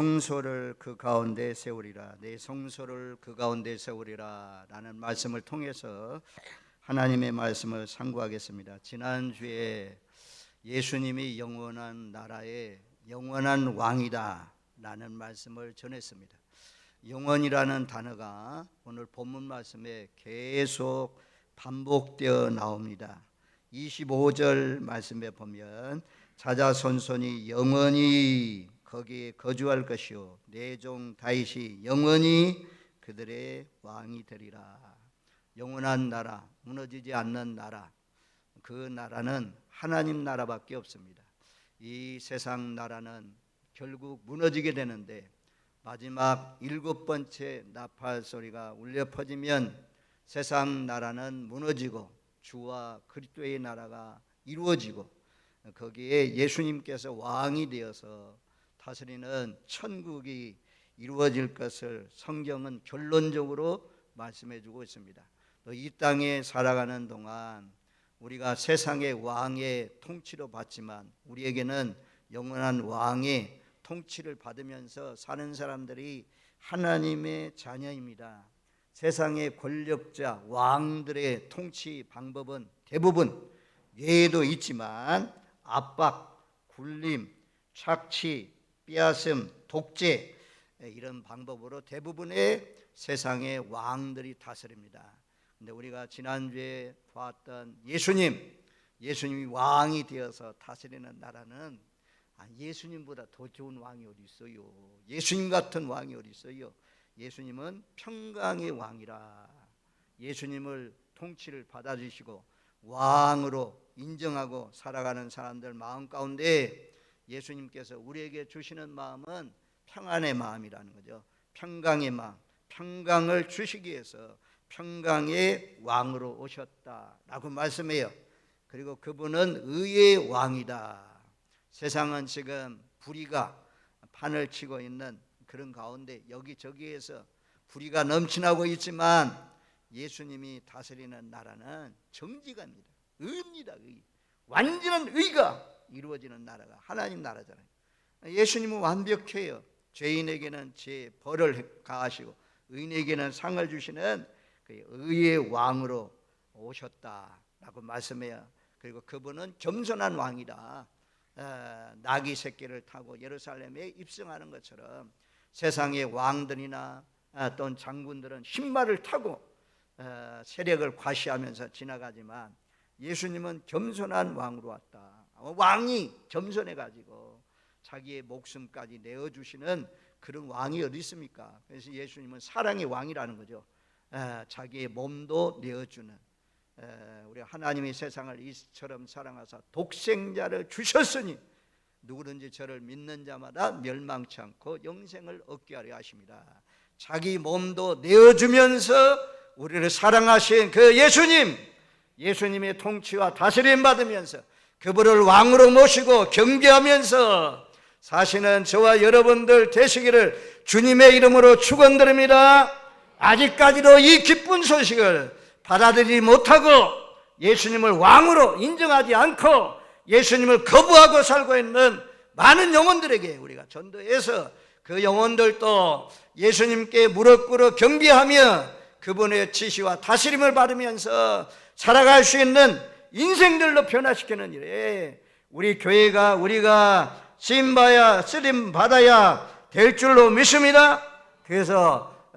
성소를 그 가운데 세우리라. 내 성소를 그 가운데 세우리라 라는 말씀을 통해서 하나님의 말씀을 상고하겠습니다. 지난주에 예수님이 영원한 나라의 영원한 왕이다 라는 말씀을 전했습니다. 영원이라는 단어가 오늘 본문 말씀에 계속 반복되어 나옵니다. 25절 말씀에 보면 자자손손이 영원히 거기에 거주할 것이요 내 종 다윗이 영원히 그들의 왕이 되리라. 영원한 나라, 무너지지 않는 나라, 그 나라는 하나님 나라밖에 없습니다. 이 세상 나라는 결국 무너지게 되는데 마지막 7번째 나팔 소리가 울려 퍼지면 세상 나라는 무너지고 주와 그리스도의 나라가 이루어지고 거기에 예수님께서 왕이 되어서 다스리는 천국이 이루어질 것을 성경은 결론적으로 말씀해 주고 있습니다. 또 이 땅에 살아가는 동안 우리가 세상의 왕의 통치로 받지만 우리에게는 영원한 왕의 통치를 받으면서 사는 사람들이 하나님의 자녀입니다. 세상의 권력자 왕들의 통치 방법은 대부분 예도 있지만 압박, 굴림, 착취, 빼앗음, 독재 이런 방법으로 대부분의 세상의 왕들이 다스립니다. 근데 우리가 지난주에 봤던 예수님이 왕이 되어서 다스리는 나라는 예수님보다 더 좋은 왕이 어디 있어요? 예수님 같은 왕이 어디 있어요? 예수님은 평강의 왕이라. 예수님을 통치를 받아주시고 왕으로 인정하고 살아가는 사람들 마음 가운데 예수님께서 우리에게 주시는 마음은 평안의 마음이라는 거죠. 평강의 마음, 평강을 주시기 위해서 평강의 왕으로 오셨다라고 말씀해요. 그리고 그분은 의의 왕이다. 세상은 지금 불의가 판을 치고 있는 그런 가운데 여기저기에서 불의가 넘쳐나고 있지만 예수님이 다스리는 나라는 정직합니다. 의입니다. 의. 완전한 의가 이루어지는 나라가 하나님 나라잖아요. 예수님은 완벽해요. 죄인에게는 죄 벌을 가하시고 의인에게는 상을 주시는 그 의의 왕으로 오셨다라고 말씀해요. 그리고 그분은 겸손한 왕이다. 나귀 새끼를 타고 예루살렘에 입성하는 것처럼 세상의 왕들이나 또는 장군들은 신발을 타고 세력을 과시하면서 지나가지만 예수님은 겸손한 왕으로 왔다. 왕이 겸손해가지고 자기의 목숨까지 내어주시는 그런 왕이 어디 있습니까? 그래서 예수님은 사랑의 왕이라는 거죠. 자기의 몸도 내어주는, 우리 하나님이 세상을 이처럼 사랑하사 독생자를 주셨으니 누구든지 저를 믿는 자마다 멸망치 않고 영생을 얻게 하려 하십니다. 자기 몸도 내어주면서 우리를 사랑하신 그 예수님의 통치와 다스림 받으면서 그분을 왕으로 모시고 경배하면서 사시는 저와 여러분들 되시기를 주님의 이름으로 축원드립니다. 아직까지도 이 기쁜 소식을 받아들이지 못하고 예수님을 왕으로 인정하지 않고 예수님을 거부하고 살고 있는 많은 영혼들에게 우리가 전도해서 그 영혼들도 예수님께 무릎 꿇어 경배하며 그분의 지시와 다스림을 받으면서 살아갈 수 있는 인생들로 변화시키는 일에 우리 교회가 우리가 쓰임 받아야 될 줄로 믿습니다. 그래서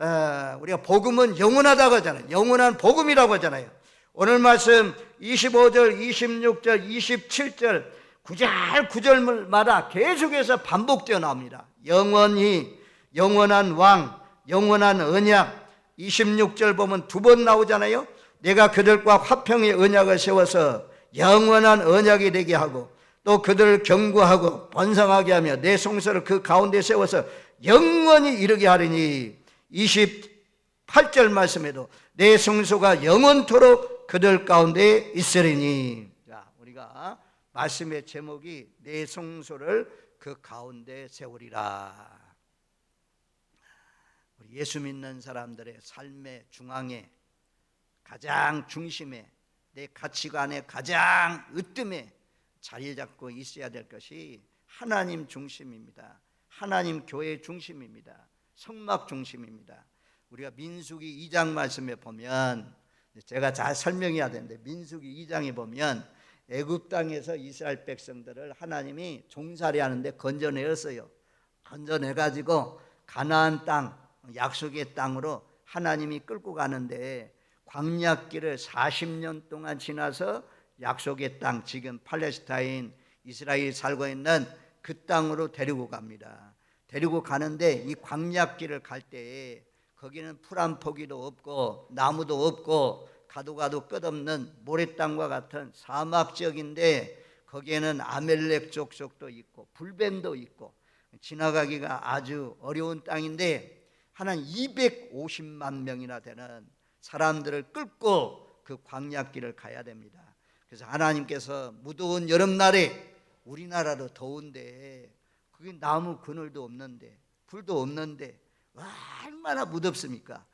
우리가 복음은 영원하다고 하잖아요. 영원한 복음이라고 하잖아요. 오늘 말씀 25절, 26절, 27절 구절마다 계속해서 반복되어 나옵니다. 영원히, 영원한 왕, 영원한 언약. 26절 보면 2번 나오잖아요. 내가 그들과 화평의 언약을 세워서 영원한 언약이 되게 하고 또 그들을 경고하고 번성하게 하며 내 성소를 그 가운데 세워서 영원히 이르게 하리니 28절 말씀에도 내 성소가 영원토록 그들 가운데 있으리니. 자, 우리가 말씀의 제목이 내 성소를 그 가운데 세우리라. 우리 예수 믿는 사람들의 삶의 중앙에 가장 중심에 내 가치관의 가장 으뜸에 자리 잡고 있어야 될 것이 하나님 중심입니다. 하나님 교회 중심입니다. 성막 중심입니다. 우리가 민수기 2장 말씀에 보면, 제가 잘 설명해야 되는데, 민수기 2장에 보면 애굽 땅에서 이스라엘 백성들을 하나님이 종살이 하는데 건져내었어요. 건져내가지고 가나안 땅, 약속의 땅으로 하나님이 끌고 가는데, 광야길을 40년 동안 지나서 약속의 땅, 지금 팔레스타인 이스라엘이 살고 있는 그 땅으로 데리고 갑니다. 데리고 가는데 이 광야길을 갈 때에 거기는 풀 한 포기도 없고 나무도 없고 가도 끝없는 모래땅과 같은 사막 지역인데, 거기에는 아멜렉 족속도 있고 불뱀도 있고 지나가기가 아주 어려운 땅인데, 하나님 250만 명이나 되는 사람들을 끌고 그 광야길을 가야 됩니다. 그래서 하나님께서 무더운 여름날에, 우리나라도 더운데 그게 나무 그늘도 없는데 불도 없는데 얼마나 무덥습니까?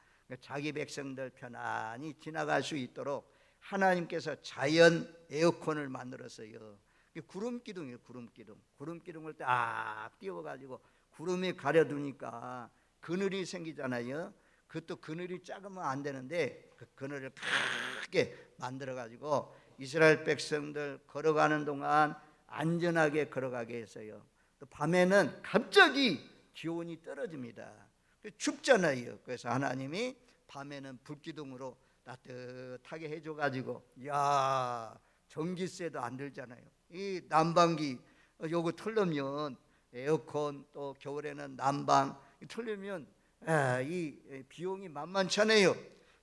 자기 백성들 편안히 지나갈 수 있도록 하나님께서 자연 에어컨을 만들었어요. 구름기둥이에요. 구름기둥을 딱 띄워가지고 구름이 가려두니까 그늘이 생기잖아요. 그것도 그늘이 작으면 안 되는데 그 그늘을 크게 만들어가지고 이스라엘 백성들 걸어가는 동안 안전하게 걸어가게 했어요. 또 밤에는 갑자기 기온이 떨어집니다. 춥잖아요. 그래서 하나님이 밤에는 불기둥으로 따뜻하게 해줘가지고, 야, 전기세도 안 들잖아요. 이 난방기 요거 틀려면, 에어컨 또 겨울에는 난방 틀려면 이 비용이 만만치 않아요.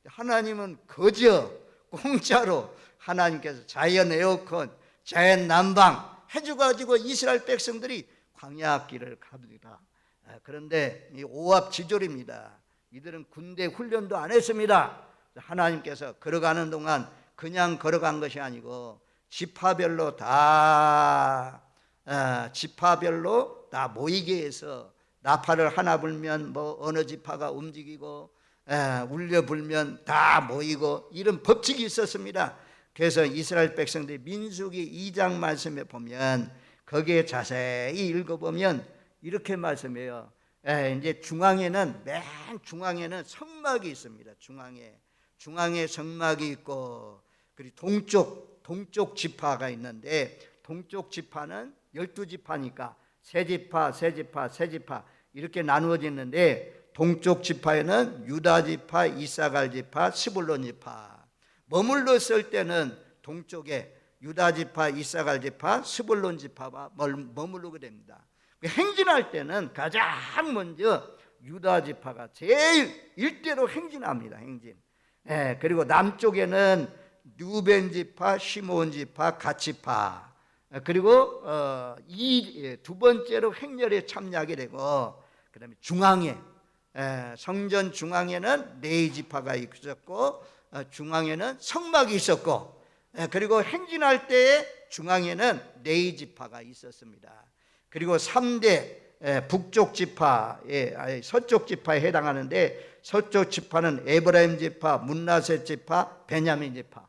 하나님은 거저 공짜로 하나님께서 자연 에어컨, 자연 난방 해줘가지고 이스라엘 백성들이 광야길을 갑니다. 그런데 이 오합지졸입니다. 이들은 군대 훈련도 안 했습니다. 하나님께서 걸어가는 동안 그냥 걸어간 것이 아니고 지파별로 다 모이게 해서, 나팔을 하나 불면 뭐 어느 지파가 움직이고, 울려 불면 다 모이고, 이런 법칙이 있었습니다. 그래서 이스라엘 백성들이 민수기 2장 말씀에 보면, 거기에 자세히 읽어보면 이렇게 말씀해요. 이제 맨 중앙에는 성막이 있습니다. 중앙에 성막이 있고, 그리고 동쪽 지파가 있는데, 동쪽 지파는 12지파니까 세지파 이렇게 나누어지는데, 동쪽 지파에는 유다 지파, 이사갈 지파, 스불론 지파. 머물렀을 때는 동쪽에 유다 지파, 이사갈 지파, 스불론 지파가 머무르게 됩니다. 행진할 때는 가장 먼저 유다 지파가 제일 일대로 행진합니다. 그리고 남쪽에는 르벤 지파, 시몬 지파, 갓 지파, 그리고 이 두 번째로 행렬에 참여하게 되고, 그다음에 중앙에, 성전 중앙에는 네 지파가 있었고, 중앙에는 성막이 있었고, 그리고 행진할 때 중앙에는 네 지파가 있었습니다. 그리고 3대 북쪽 지파에, 서쪽 지파에 해당하는데, 서쪽 지파는 에브라임 지파, 문나세 지파, 베냐민 지파,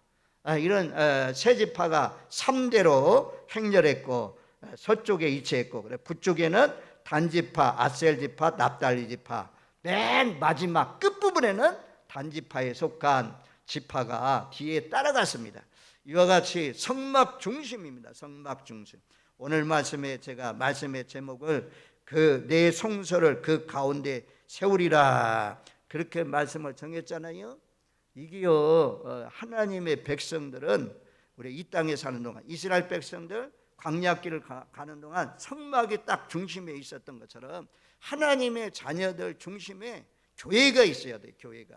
이런 세 지파가 3대로 행렬했고 서쪽에 위치했고, 그래 북쪽에는 단 지파, 아셀 지파, 납달리 지파, 맨 마지막 끝부분에는 단 지파에 속한 지파가 뒤에 따라갔습니다. 이와 같이 성막 중심입니다. 성막 중심. 오늘 말씀에 제가 말씀의 제목을 그 내 성소를 그 가운데 세우리라, 그렇게 말씀을 정했잖아요. 이게요, 하나님의 백성들은 우리 이 땅에 사는 동안, 이스라엘 백성들 광야길을 가는 동안 성막이 딱 중심에 있었던 것처럼 하나님의 자녀들 중심에 교회가 있어야 돼요. 교회가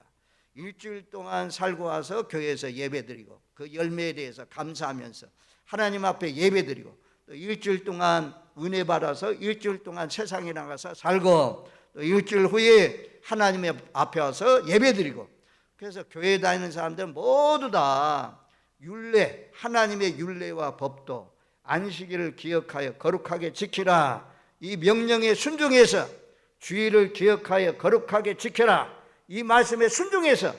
일주일 동안 살고 와서 교회에서 예배드리고, 그 열매에 대해서 감사하면서 하나님 앞에 예배드리고, 또 일주일 동안 은혜 받아서 일주일 동안 세상에 나가서 살고, 또 일주일 후에 하나님의 앞에 와서 예배드리고. 그래서 교회 다니는 사람들은 모두 다 율례, 하나님의 율례와 법도, 안식일을 기억하여 거룩하게 지키라, 이 명령에 순종해서 주일을 기억하여 거룩하게 지켜라, 이 말씀에 순종해서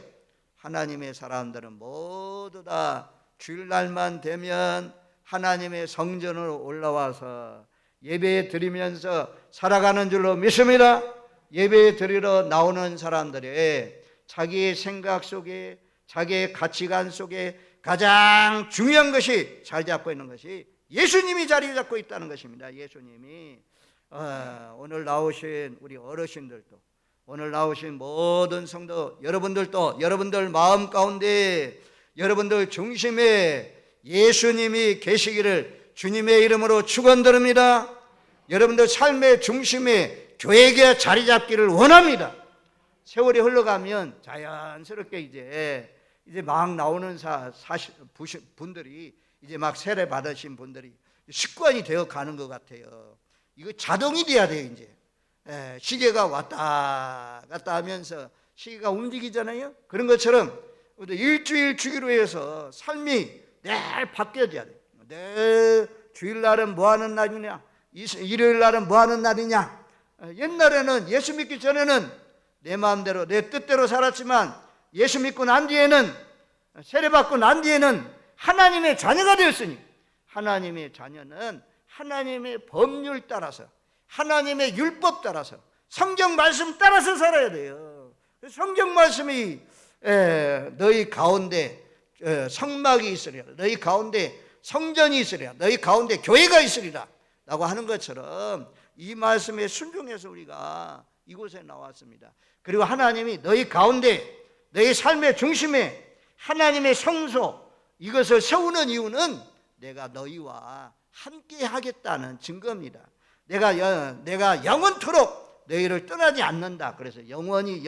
하나님의 사람들은 모두 다 주일날만 되면 하나님의 성전으로 올라와서 예배 드리면서 살아가는 줄로 믿습니다. 예배 드리러 나오는 사람들의 자기의 생각 속에, 자기의 가치관 속에 가장 중요한 것이 자리 잡고 있는 것이 예수님이 자리 잡고 있다는 것입니다. 예수님이 오늘 나오신 우리 어르신들도, 오늘 나오신 모든 성도 여러분들도 여러분들 마음 가운데, 여러분들 중심에 예수님이 계시기를 주님의 이름으로 축원드립니다. 여러분들 삶의 중심에 교회가 자리 잡기를 원합니다. 세월이 흘러가면 자연스럽게 이제 막 나오는 분들이 이제 막 세례 받으신 분들이 습관이 되어 가는 것 같아요. 이거 자동이 돼야 돼요. 이제 시계가 왔다 갔다 하면서 시계가 움직이잖아요. 그런 것처럼 일주일 주기로 해서 삶이 늘 바뀌어져야 돼요. 늘 주일날은 뭐 하는 날이냐, 일요일날은 뭐 하는 날이냐. 옛날에는 예수 믿기 전에는 내 마음대로 내 뜻대로 살았지만 예수 믿고 난 뒤에는, 세례받고 난 뒤에는 하나님의 자녀가 되었으니, 하나님의 자녀는 하나님의 법률 따라서, 하나님의 율법 따라서, 성경 말씀 따라서 살아야 돼요. 성경 말씀이 너희 가운데 성막이 있으리라, 너희 가운데 성전이 있으리라, 너희 가운데 교회가 있으리라 라고 하는 것처럼 이 말씀에 순종해서 우리가 이곳에 나왔습니다. 그리고 하나님이 너희 가운데, 너희 삶의 중심에 하나님의 성소, 이것을 세우는 이유는 내가 너희와 함께 하겠다는 증거입니다. 내가 영원토록 너희를 떠나지 않는다. 그래서 영원히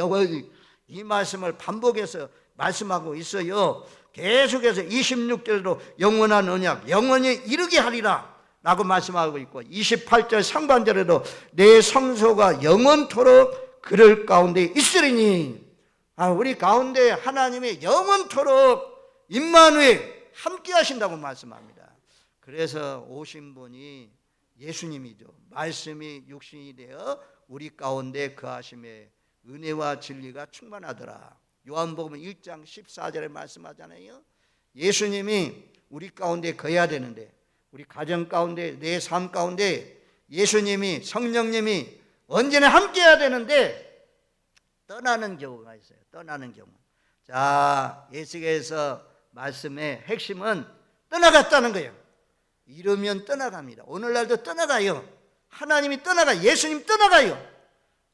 이 말씀을 반복해서 말씀하고 있어요. 계속해서 26절로 영원한 언약, 영원히 이르게 하리라 라고 말씀하고 있고, 28절 상반절에도 내 성소가 영원토록 그들 가운데 있으리니, 우리 가운데 하나님의 영원토록 임마누엘 함께 하신다고 말씀합니다. 그래서 오신 분이 예수님이죠. 말씀이 육신이 되어 우리 가운데 거하심에 은혜와 진리가 충만하더라. 요한복음 1장 14절에 말씀하잖아요. 예수님이 우리 가운데 거해야 되는데, 우리 가정 가운데, 내 삶 가운데 예수님이, 성령님이 언제나 함께 해야 되는데 떠나는 경우가 있어요. 떠나는 경우. 자, 예수께서 말씀의 핵심은 떠나갔다는 거예요. 이러면 떠나갑니다. 오늘날도 떠나가요. 하나님이 예수님 떠나가요.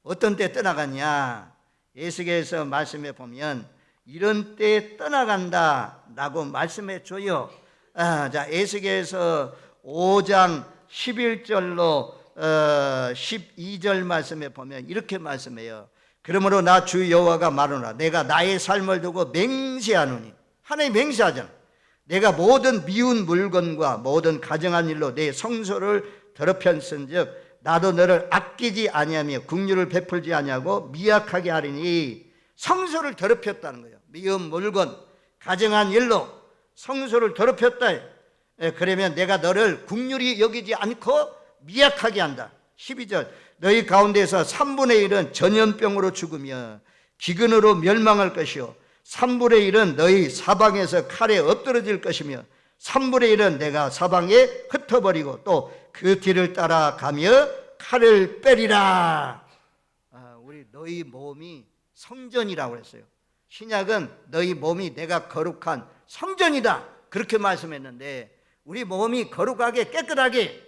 어떤 때 떠나갔냐? 예수께서 말씀해 보면 이런 때 떠나간다 라고 말씀해 줘요. 자, 예수께서 5장 11절로 12절 말씀해 보면 이렇게 말씀해요. 그러므로 나 주 여호와가 말하노라. 내가 나의 삶을 두고 맹세하노니, 하나님 맹세하잖아. 내가 모든 미운 물건과 모든 가정한 일로 내 성소를 더럽혔은즉 나도 너를 아끼지 아니하며 긍휼을 베풀지 아니하고 미약하게 하리니. 성소를 더럽혔다는 거예요. 미운 물건, 가정한 일로 성소를 더럽혔다. 그러면 내가 너를 긍휼히 여기지 않고 미약하게 한다. 12절 너희 가운데서 3분의 1은 전염병으로 죽으며 기근으로 멸망할 것이요 3분의 1은 너희 사방에서 칼에 엎드러질 것이며 3분의 1은 내가 사방에 흩어버리고 또 그 뒤를 따라가며 칼을 빼리라. 우리 너희 몸이 성전이라고 했어요. 신약은 너희 몸이 내가 거룩한 성전이다 그렇게 말씀했는데, 우리 몸이 거룩하게 깨끗하게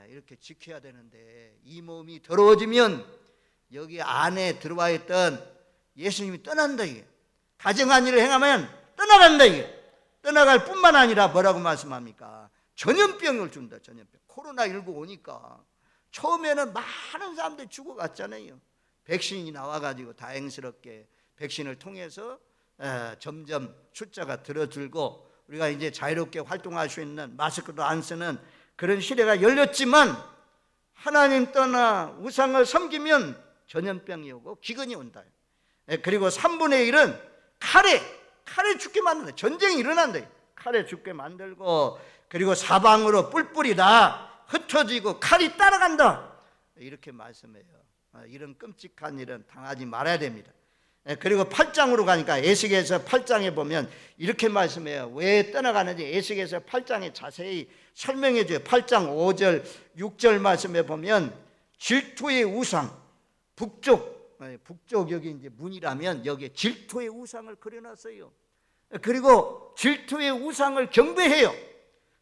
이렇게 지켜야 되는데, 이 몸이 더러워지면 여기 안에 들어와 있던 예수님이 떠난다. 이게 가정한 일을 행하면 떠나간다. 이게 떠나갈 뿐만 아니라 뭐라고 말씀합니까? 전염병을 준다. 전염병. 코로나19 오니까 처음에는 많은 사람들이 죽어갔잖아요. 백신이 나와가지고 다행스럽게 백신을 통해서 점점 숫자가 줄어들고 우리가 이제 자유롭게 활동할 수 있는, 마스크도 안 쓰는 그런 시대가 열렸지만, 하나님 떠나 우상을 섬기면 전염병이 오고 기근이 온다. 그리고 3분의 1은 칼에 죽게 만든다. 전쟁이 일어난다. 칼에 죽게 만들고, 그리고 사방으로 뿔뿔이 다 흩어지고 칼이 따라간다. 이렇게 말씀해요. 이런 끔찍한 일은 당하지 말아야 됩니다. 그리고 8장으로 가니까 에스겔서 8장에 보면 이렇게 말씀해요. 왜 떠나가는지 에스겔서 8장에 자세히 설명해 줘요. 8장 5절 6절 말씀에 보면 질투의 우상, 북쪽 여기 이제 문이라면 여기에 질투의 우상을 그려놨어요. 그리고 질투의 우상을 경배해요.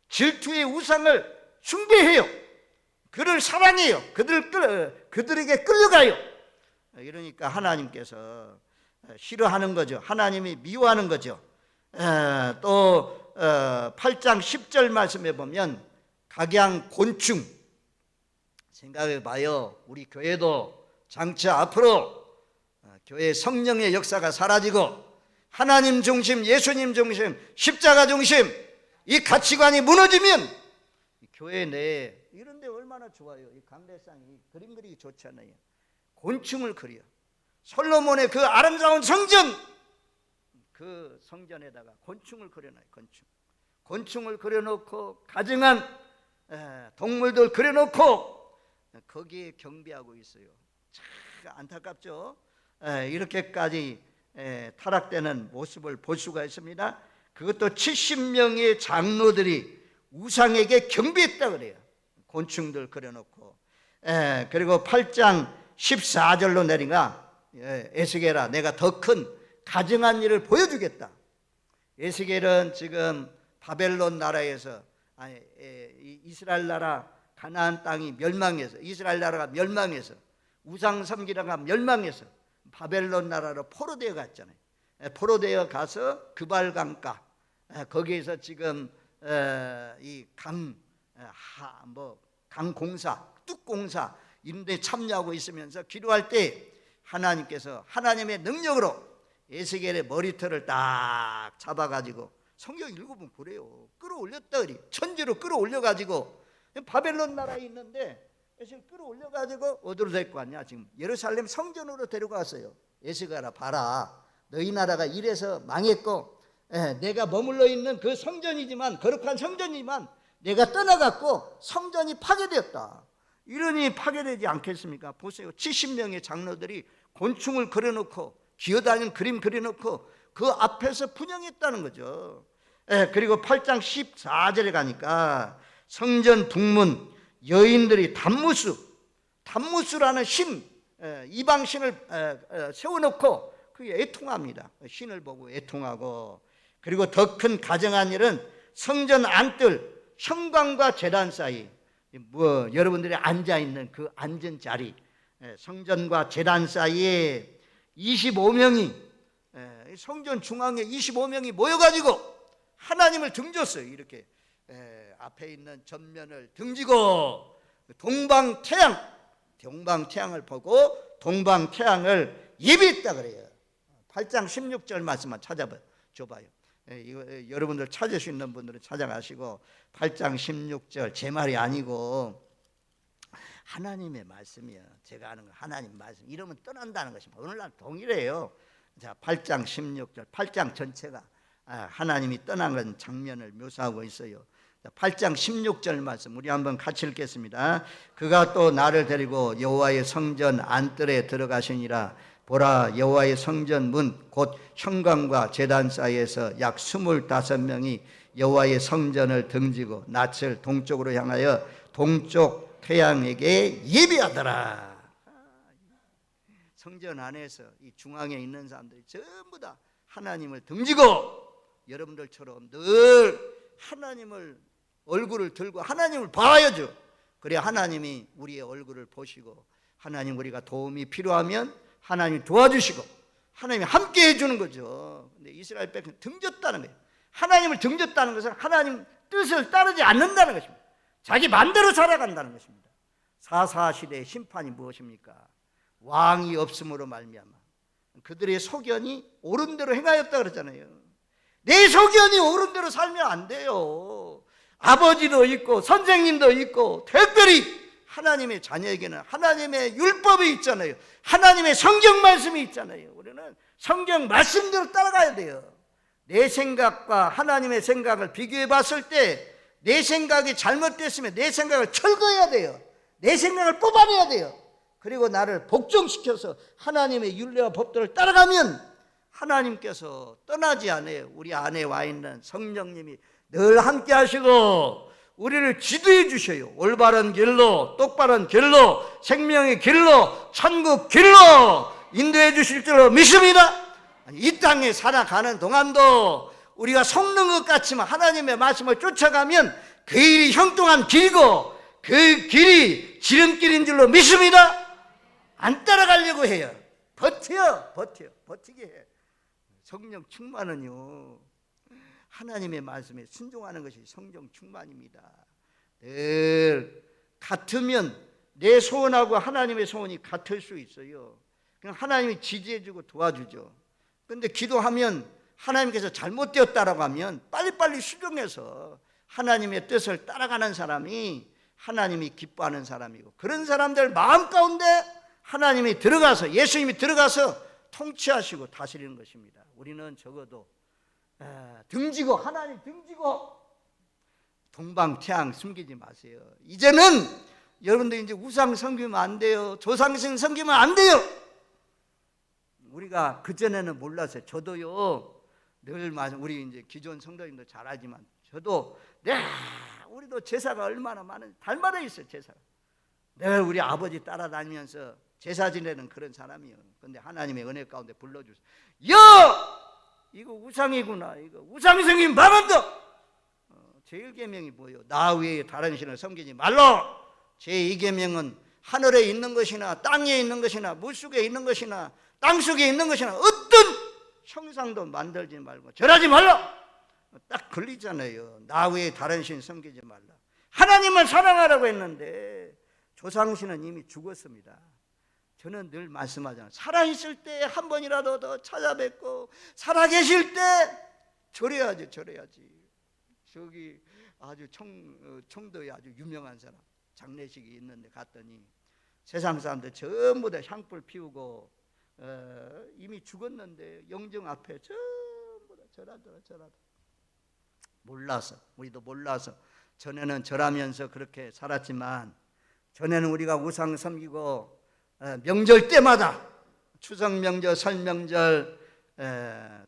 질투의 우상을 숭배해요. 그를 사랑해요. 그들에게 끌려가요. 이러니까 하나님께서 싫어하는 거죠. 하나님이 미워하는 거죠. 또 8장 10절 말씀에 보면 각양 곤충, 생각해 봐요. 우리 교회도 장차 앞으로 교회 성령의 역사가 사라지고 하나님 중심, 예수님 중심, 십자가 중심 이 가치관이 무너지면 교회 내에 이런 데 얼마나 좋아요. 이 강대상이 그림 그리기 좋잖아요. 곤충을 그려. 솔로몬의 그 아름다운 성전, 그 성전에다가 곤충을 그려놔요. 곤충을 그려놓고 가증한 동물들 그려놓고 거기에 경배하고 있어요. 참 안타깝죠. 이렇게까지 타락되는 모습을 볼 수가 있습니다. 그것도 70명의 장로들이 우상에게 경배했다 그래요. 곤충들 그려놓고. 그리고 8장 14절로 내리가 에스겔아 내가 더 큰 가증한 일을 보여주겠다. 에스겔은 지금 바벨론 나라에서 이스라엘 나라 가나안 땅이 멸망해서 이스라엘 나라가 멸망해서 우상 섬기다가 멸망해서 바벨론 나라로 포로되어 갔잖아요. 포로되어 가서 그발강가 거기에서 지금 이 강공사, 뚝공사 이런 데 참여하고 있으면서 기도할 때 하나님께서 하나님의 능력으로 에스겔의 머리털을 딱 잡아가지고 성경 읽어보면 그래요. 끌어올렸다 그래. 천지로 끌어올려가지고 바벨론 나라에 있는데 지금 끌어올려가지고 어디로 데리고 왔냐? 지금 예루살렘 성전으로 데려갔어요. 에스겔아 봐라. 너희 나라가 이래서 망했고 내가 머물러 있는 그 성전이지만 거룩한 성전이지만 내가 떠나갔고 성전이 파괴되었다. 이러니 파괴되지 않겠습니까? 보세요. 70명의 장로들이 곤충을 그려놓고 기어다니는 그림 그려놓고 그 앞에서 분향했다는 거죠. 그리고 8장 14절에 가니까 성전 북문 여인들이 단무스라는 신, 이방신을 세워놓고 그게 애통합니다. 신을 보고 애통하고. 그리고 더 큰 가증한 일은 성전 안뜰 현관과 제단 사이 여러분들이 앉아있는 그 앉은 자리 성전과 제단 사이에 25명이 성전 중앙에 25명이 모여가지고 하나님을 등졌어요. 이렇게 앞에 있는 전면을 등지고 동방태양을 보고 동방태양을 예배했다 그래요. 8장 16절 말씀만 찾아줘봐요. 이거 여러분들 찾을 수 있는 분들은 찾아가시고 8장 16절 제 말이 아니고 하나님의 말씀이요. 제가 아는 거 하나님 말씀 이러면 떠난다는 것입니다. 오늘날 동일해요. 자, 8장 16절 8장 전체가 하나님이 떠나는 장면을 묘사하고 있어요. 8장 16절 말씀 우리 한번 같이 읽겠습니다. 그가 또 나를 데리고 여호와의 성전 안뜰에 들어가시니라. 보라 여호와의 성전 문 곧 현관과 제단 사이에서 약 25명이 여호와의 성전을 등지고 낯을 동쪽으로 향하여 동쪽 태양에게 예배하더라. 성전 안에서 이 중앙에 있는 사람들이 전부 다 하나님을 등지고 여러분들처럼 늘 하나님을 얼굴을 들고 하나님을 봐야죠. 그래야 하나님이 우리의 얼굴을 보시고 하나님 우리가 도움이 필요하면 하나님이 도와주시고 하나님이 함께 해주는 거죠. 근데 이스라엘 백성 등졌다는 거예요. 하나님을 등졌다는 것은 하나님 뜻을 따르지 않는다는 것입니다. 자기 마음대로 살아간다는 것입니다. 사사시대의 심판이 무엇입니까? 왕이 없음으로 말미암아 그들의 소견이 옳은 대로 행하였다 그러잖아요. 내 소견이 옳은 대로 살면 안 돼요. 아버지도 있고 선생님도 있고 특별히 하나님의 자녀에게는 하나님의 율법이 있잖아요. 하나님의 성경 말씀이 있잖아요. 우리는 성경 말씀대로 따라가야 돼요. 내 생각과 하나님의 생각을 비교해 봤을 때 내 생각이 잘못됐으면 내 생각을 철거해야 돼요. 내 생각을 뽑아내야 돼요. 그리고 나를 복종시켜서 하나님의 율례와 법도를 따라가면 하나님께서 떠나지 않아요. 우리 안에 와 있는 성령님이 늘 함께 하시고 우리를 지도해 주셔요. 올바른 길로, 똑바른 길로, 생명의 길로, 천국 길로 인도해 주실 줄로 믿습니다. 이 땅에 살아가는 동안도 우리가 속는 것 같지만 하나님의 말씀을 쫓아가면 그 길이 형통한 길이고 그 길이 지름길인 줄로 믿습니다. 안 따라가려고 해요. 버티게 해. 성령 충만은요, 하나님의 말씀에 순종하는 것이 성령 충만입니다. 늘 같으면 내 소원하고 하나님의 소원이 같을 수 있어요. 그냥 하나님이 지지해주고 도와주죠. 그런데 기도하면 하나님께서 잘못되었다라고 하면 빨리빨리 수정해서 하나님의 뜻을 따라가는 사람이 하나님이 기뻐하는 사람이고, 그런 사람들 마음 가운데 하나님이 들어가서, 예수님이 들어가서 통치하시고 다스리는 것입니다. 우리는 적어도 등지고, 하나님 등지고 동방태양 숨기지 마세요. 이제는 여러분들 이제 우상 섬기면 안 돼요. 조상신 섬기면 안 돼요. 우리가 그전에는 몰랐어요. 저도요, 늘 우리 이제 기존 성도님도 잘 알지만 저도 우리도 제사가 얼마나 많은, 달마다 있어요. 제사가 늘 우리 아버지 따라다니면서 제사 지내는 그런 사람이에요. 그런데 하나님의 은혜 가운데 불러주세요. 이거 우상이구나. 이거 우상성이 망한다. 제1계명이 뭐예요? 나 외에 다른 신을 섬기지 말라. 제2계명은 하늘에 있는 것이나 땅에 있는 것이나 물속에 있는 것이나 땅속에 있는 것이나 어떤 형상도 만들지 말고 절하지 말라. 딱 걸리잖아요. 나 외에 다른 신 섬기지 말라. 하나님만 사랑하라고 했는데 조상신은 이미 죽었습니다. 저는 늘 말씀하잖아요. 살아있을 때 한 번이라도 더 찾아뵙고 살아계실 때 절해야지. 저기 아주 청도에 아주 유명한 사람 장례식이 있는데 갔더니 세상 사람들 전부 다 향불 피우고 이미 죽었는데 영정 앞에 전부 다 절하더라. 몰라서, 우리도 몰라서 전에는 절하면서 그렇게 살았지만, 전에는 우리가 우상 섬기고 명절 때마다 추석 명절, 설 명절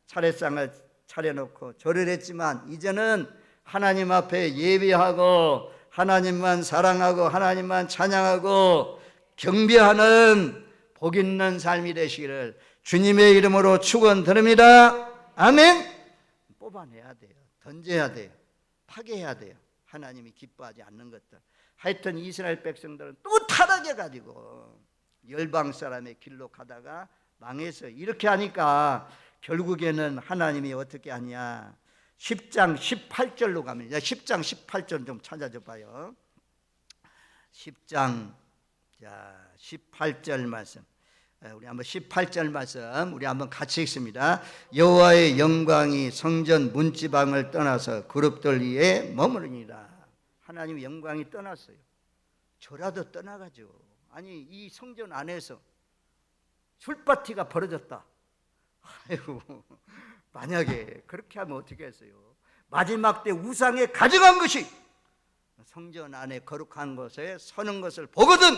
차례상을 차려놓고 절을 했지만, 이제는 하나님 앞에 예배하고 하나님만 사랑하고 하나님만 찬양하고 경배하는 복 있는 삶이 되시기를 주님의 이름으로 축원드립니다. 아멘. 뽑아내야 돼요. 던져야 돼요. 파괴해야 돼요. 하나님이 기뻐하지 않는 것들. 하여튼 이스라엘 백성들은 또 타락해가지고 열방 사람의 길로 가다가 망해서, 이렇게 하니까 결국에는 하나님이 어떻게 하냐, 10장 18절로 가면, 10장 18절 좀 찾아줘 봐요. 10장 18절 말씀, 우리 한번 18절 말씀 우리 한번 같이 읽습니다. 여호와의 영광이 성전 문지방을 떠나서 그룹들 위에 머무르니라. 하나님의 영광이 떠났어요. 저라도 떠나가죠. 아니, 이 성전 안에서 술파티가 벌어졌다. 아이고, 만약에 그렇게 하면 어떻게 했어요? 마지막 때 우상에 가져간 것이 성전 안에 거룩한 곳에 서는 것을 보거든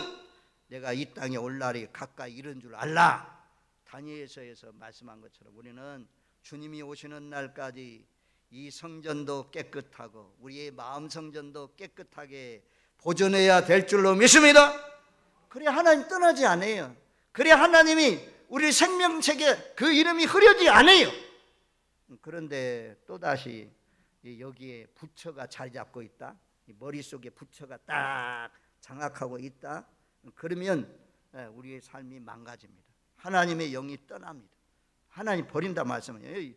내가 이 땅에 올 날이 가까이 이른 줄 알라. 다니엘서에서 말씀한 것처럼 우리는 주님이 오시는 날까지 이 성전도 깨끗하고 우리의 마음 성전도 깨끗하게 보존해야 될 줄로 믿습니다. 그래야 하나님 떠나지 않아요. 그래야 하나님이 우리 생명책에 그 이름이 흐려지지 않아요. 그런데 또다시 여기에 부처가 자리 잡고 있다. 머릿속에 부처가 딱 장악하고 있다. 그러면 우리의 삶이 망가집니다. 하나님의 영이 떠납니다. 하나님 버린다 말씀이에요.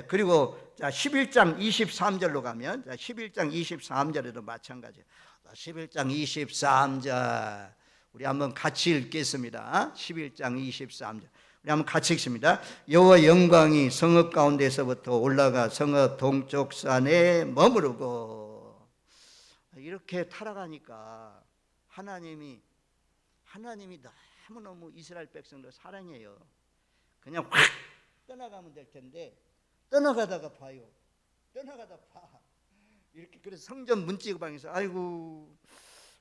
그리고 11장 23절로 가면 11장 23절에도 마찬가지예요. 11장 23절 우리 한번 같이 읽겠습니다. 11장 23절 우리 한번 같이 읽습니다. 여호와 영광이 성읍 가운데서부터 올라가 성읍 동쪽 산에 머무르고. 이렇게 타락하니까 하나님이 너무너무 이스라엘 백성들 사랑해요. 그냥 확 떠나가면 될 텐데 떠나가다가 봐요. 떠나가다 봐. 이렇게 그래서 성전 문지방에서 아이고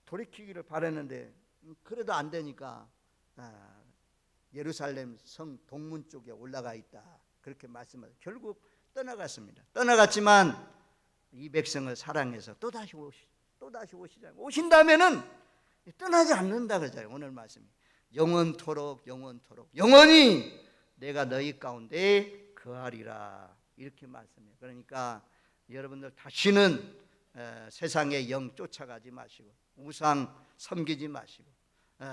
돌이키기를 바랐는데 그래도 안 되니까 예루살렘 성 동문 쪽에 올라가 있다. 그렇게 말씀하세요. 결국 떠나갔습니다. 떠나갔지만 이 백성을 사랑해서 또다시 또다시 오시잖아요. 오신다면은 떠나지 않는다 그러잖아요. 오늘 말씀이 영원토록 영원히 내가 너희 가운데 거하리라 이렇게 말씀해요. 그러니까 여러분들 다시는 세상의 영 쫓아가지 마시고 우상 섬기지 마시고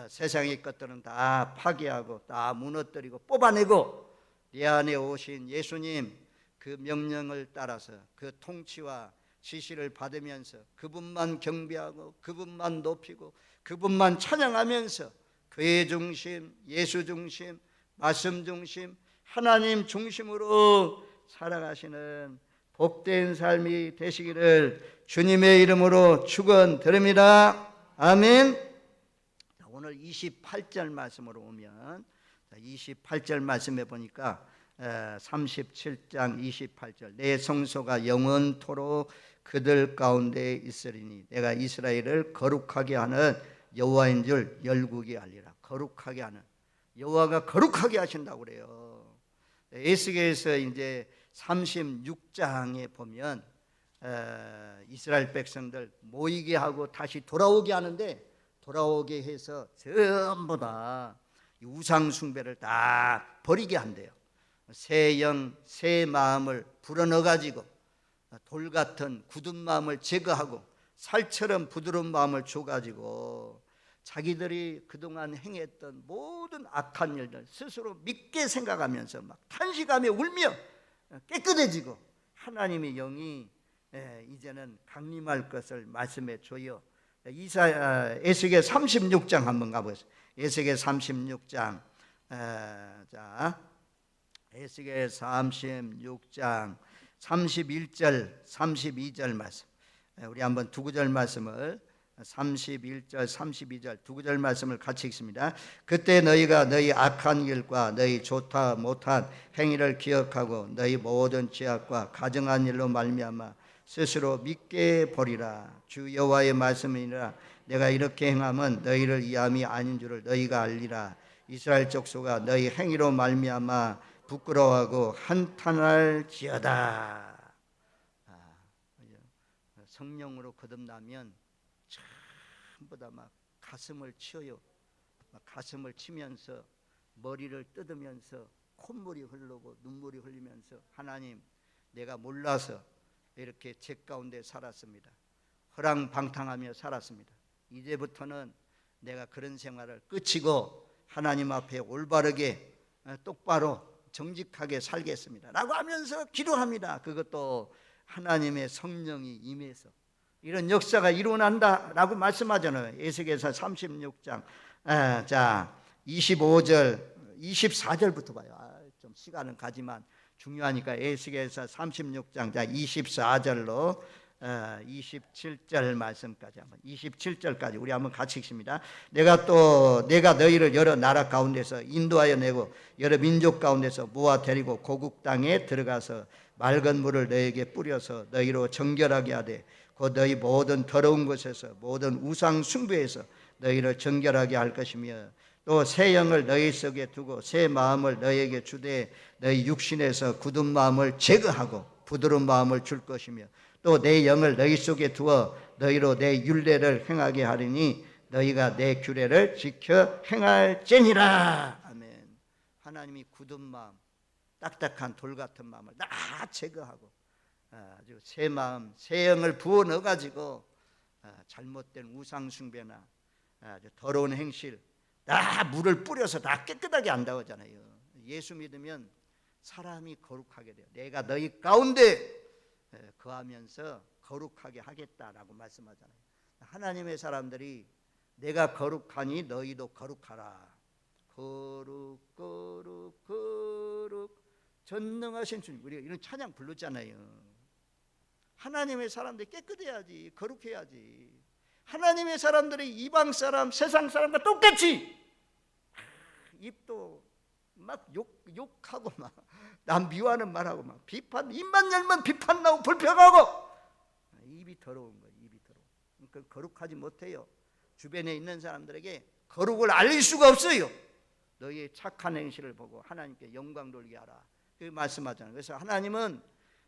세상의 것들은 다 파괴하고 다 무너뜨리고 뽑아내고 내 안에 오신 예수님 그 명령을 따라서 그 통치와 지시를 받으면서 그분만 경배하고 그분만 높이고 그분만 찬양하면서 교회 중심, 예수 중심, 말씀 중심, 하나님 중심으로 살아가시는 복된 삶이 되시기를 주님의 이름으로 축원드립니다. 아멘. 오늘 28절 말씀으로 오면 28절 말씀에 보니까 37장 28절 내 성소가 영원토록 그들 가운데 있으리니 내가 이스라엘을 거룩하게 하는 여호와인 줄 열국이 알리라. 거룩하게 하는 여호와가 거룩하게 하신다고 그래요. 에스겔에서 이제 36장에 보면 이스라엘 백성들 모이게 하고 다시 돌아오게 하는데 돌아오게 해서 전부 다 우상 숭배를 다 버리게 한대요. 새 영, 새 마음을 불어넣어 가지고 돌 같은 굳은 마음을 제거하고 살처럼 부드러운 마음을 줘 가지고 자기들이 그동안 행했던 모든 악한 일들 스스로 믿게 생각하면서 막 탄식하며 울며 깨끗해지고 하나님의 영이 이제는 강림할 것을 말씀해 줘요. 에스겔 36장 한번 가보세요. 에스겔 36장 에스겔 36장 31절 32절 말씀 우리 한번 두 구절 말씀을 31절 32절 두 구절 말씀을 같이 읽습니다. 그때 너희가 너희 악한 일과 너희 좋다 못한 행위를 기억하고 너희 모든 죄악과 가증한 일로 말미암아 스스로 믿게 보리라. 주 여호와의 말씀이니라. 내가 이렇게 행함은 너희를 위함이 아닌 줄을 너희가 알리라. 이스라엘 족속아 너희 행위로 말미암아 부끄러워하고 한탄할지어다. 성령으로 거듭나면 전부 다 막 가슴을 치어요. 막 가슴을 치면서 머리를 뜯으면서 콧물이 흐르고 눈물이 흘리면서 하나님 내가 몰라서 이렇게 죄 가운데 살았습니다. 허랑방탕하며 살았습니다. 이제부터는 내가 그런 생활을 끝이고 하나님 앞에 올바르게 똑바로 정직하게 살겠습니다 라고 하면서 기도합니다. 그것도 하나님의 성령이 임해서 이런 역사가 일어난다라고 말씀하잖아요. 에스겔서 36장 25절 24절부터 봐요. 좀 시간은 가지만 중요하니까 에스겔서 36장 24절로 27절 말씀까지 한번 27절까지 우리 한번 같이 읽습니다. 내가 너희를 여러 나라 가운데서 인도하여 내고 여러 민족 가운데서 모아 데리고 고국 땅에 들어가서 맑은 물을 너희에게 뿌려서 너희로 정결하게 하되 곧 너희 모든 더러운 곳에서 모든 우상 숭배에서 너희를 정결하게 할 것이며 또 새 영을 너희 속에 두고 새 마음을 너희에게 주되 너희 육신에서 굳은 마음을 제거하고 부드러운 마음을 줄 것이며 또 내 영을 너희 속에 두어 너희로 내 율례를 행하게 하리니 너희가 내 규례를 지켜 행할지니라. 아멘. 하나님이 굳은 마음, 딱딱한 돌 같은 마음을 다 제거하고 아주 새 마음, 새 영을 부어 넣어 가지고 잘못된 우상 숭배나 아주 더러운 행실 다 물을 뿌려서 다 깨끗하게 한다고 하잖아요. 예수 믿으면 사람이 거룩하게 돼요. 내가 너희 가운데 거하면서 거룩하게 하겠다라고 말씀하잖아요. 하나님의 사람들이 내가 거룩하니 너희도 거룩하라. 거룩 전능하신 주님, 우리가 이런 찬양 불렀잖아요. 하나님의 사람들이 깨끗해야지, 거룩해야지. 하나님의 사람들이 이방 사람, 세상 사람과 똑같이 입도 막 욕하고 막 남 미워하는 말하고 막 비판, 입만 열면 비판 나오고 불평하고 입이 더러운 거예요. 입이 더러워. 그러니까 거룩하지 못해요. 주변에 있는 사람들에게 거룩을 알릴 수가 없어요. 너희의 착한 행실을 보고 하나님께 영광 돌리게 하라. 그 말씀하잖아요. 그래서 하나님은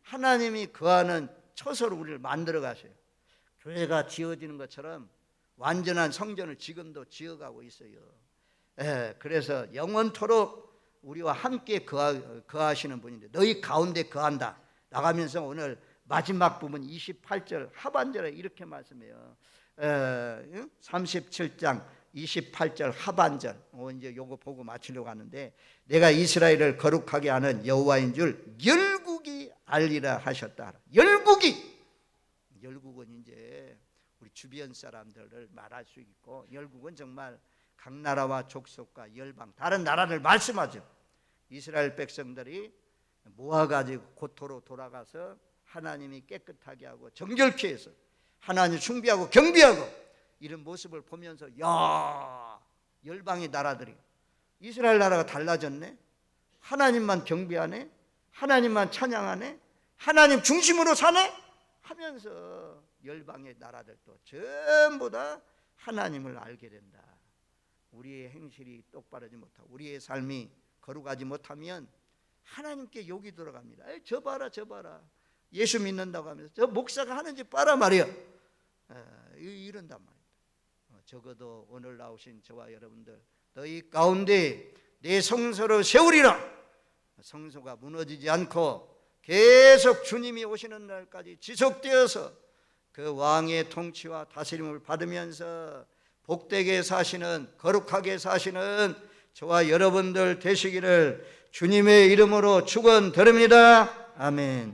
하나님이 거하는 처소로 우리를 만들어 가셔요. 교회가 지어지는 것처럼 완전한 성전을 지금도 지어가고 있어요. 그래서 영원토록 우리와 함께 거하시는 분인데 너희 가운데 거한다. 나가면서 오늘 마지막 부분 28절 하반절에 이렇게 말씀해요. 37장 28절 하반절. 이제 요거 보고 마치려고 하는데 내가 이스라엘을 거룩하게 하는 여호와인 줄 열국이 알리라 하셨다. 열국은 이제 우리 주변 사람들을 말할 수 있고, 열국은 정말 각 나라와 족속과 열방 다른 나라를 말씀하죠. 이스라엘 백성들이 모아가지고 고토로 돌아가서 하나님이 깨끗하게 하고 정결케 해서 하나님 숭배하고 경배하고 이런 모습을 보면서 야, 열방의 나라들이 이스라엘 나라가 달라졌네. 하나님만 경배하네. 하나님만 찬양하네. 하나님 중심으로 사네 하면서 열방의 나라들도 전부 다 하나님을 알게 된다. 우리의 행실이 똑바르지 못하고 우리의 삶이 거룩하지 못하면 하나님께 욕이 들어갑니다. 저 봐라 저 봐라, 예수 믿는다고 하면서 저 목사가 하는 짓 봐라 말이야. 이런단 말이다. 적어도 오늘 나오신 저와 여러분들 너희 가운데 내 성소를 세우리라. 성소가 무너지지 않고 계속 주님이 오시는 날까지 지속되어서 그 왕의 통치와 다스림을 받으면서 복되게 사시는, 거룩하게 사시는 저와 여러분들 되시기를 주님의 이름으로 축원드립니다. 아멘.